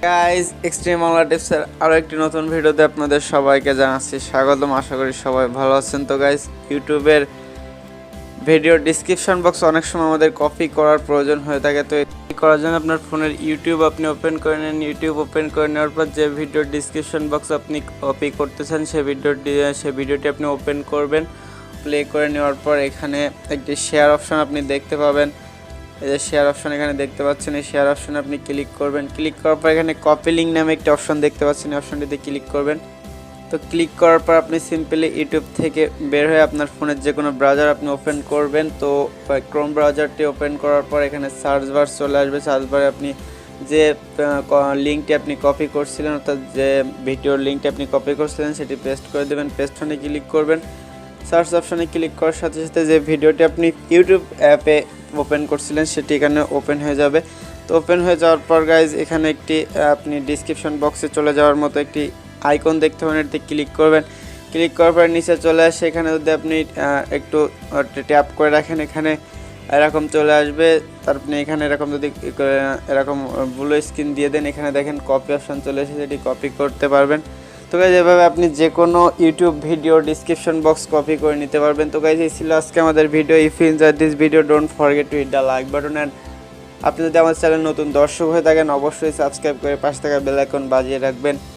Guys extreme Bangla টিপসের আরও একটি নতুন ভিডিওতে আপনাদের সবাইকে জানাচ্ছি স্বাগতম। আশা করি সবাই ভালো আছেন। তো গাইস ইউটিউবের ভিডিও ডিসক্রিপশন বক্স অনেক সময় আমাদের কপি করার প্রয়োজন হয়ে থাকে। তো এই করার জন্য আপনার ফোনের ইউটিউব আপনি ওপেন করে নেন। ইউটিউব ওপেন করে নেওয়ার পর যে ভিডিও ডিসক্রিপশন বক্স আপনি কপি করতেছেন সেই ভিডিওটি আপনি ওপেন করবেন। প্লে করে নেওয়ার পর এখানে একটি শেয়ার অপশন আপনি দেখতে পাবেন। এই যে শেয়ার অপশন এখানে দেখতে পাচ্ছেন, এই শেয়ার অপশনে আপনি ক্লিক করবেন। ক্লিক করার পর এখানে কপি লিঙ্ক নামে একটি অপশন দেখতে পাচ্ছেন, এই অপশনটিতে ক্লিক করবেন। তো ক্লিক করার পর আপনি সিম্পলি ইউটিউব থেকে বের হয়ে আপনার ফোনের যে কোনো ব্রাউজার আপনি ওপেন করবেন। তো ক্রোম ব্রাউজারটি ওপেন করার পর এখানে সার্চ বার চলে আসবে। সার্চ বারে আপনি যে লিঙ্কটি আপনি কপি করছিলেন, অর্থাৎ যে ভিডিওর লিঙ্কটি আপনি কপি করছিলেন সেটি পেস্ট করে দেবেন। পেস্ট অপশনে ক্লিক করবেন। সার্চ অপশনে ক্লিক করার সাথে সাথে যে ভিডিওটি আপনি ইউটিউব অ্যাপে ওপেন করছিলেন সেটি এখানে ওপেন হয়ে যাবে। তো ওপেন হয়ে যাওয়ার পর গাইজ এখানে একটি আপনি ডিসক্রিপশন বক্সে চলে যাওয়ার মতো একটি আইকন দেখতে পাবেন, এটিতে ক্লিক করবেন। ক্লিক করার পর নিচে চলে আসে, এখানে যদি আপনি একটু ট্যাপ করে রাখেন এখানে এরকম চলে আসবে। তার আপনি এখানে এরকম যদি এরকম ব্লু স্ক্রিন দিয়ে দেন, এখানে দেখেন কপি অপশন চলে এসেছে, এটি কপি করতে পারবেন। তো গাইজ এভাবে আপনি যে কোনো YouTube video description box copy করে নিতে পারবেন। তো গাইজ এই ছিল আজকে আমাদের video. If you enjoy this video don't forget to hit the like button and আপনি যদি আমার চ্যানেল নতুন দর্শক হয়ে থাকেন অবশ্যই সাবস্ক্রাইব করে পাশে থাকা বেল আইকন বাজিয়ে রাখবেন।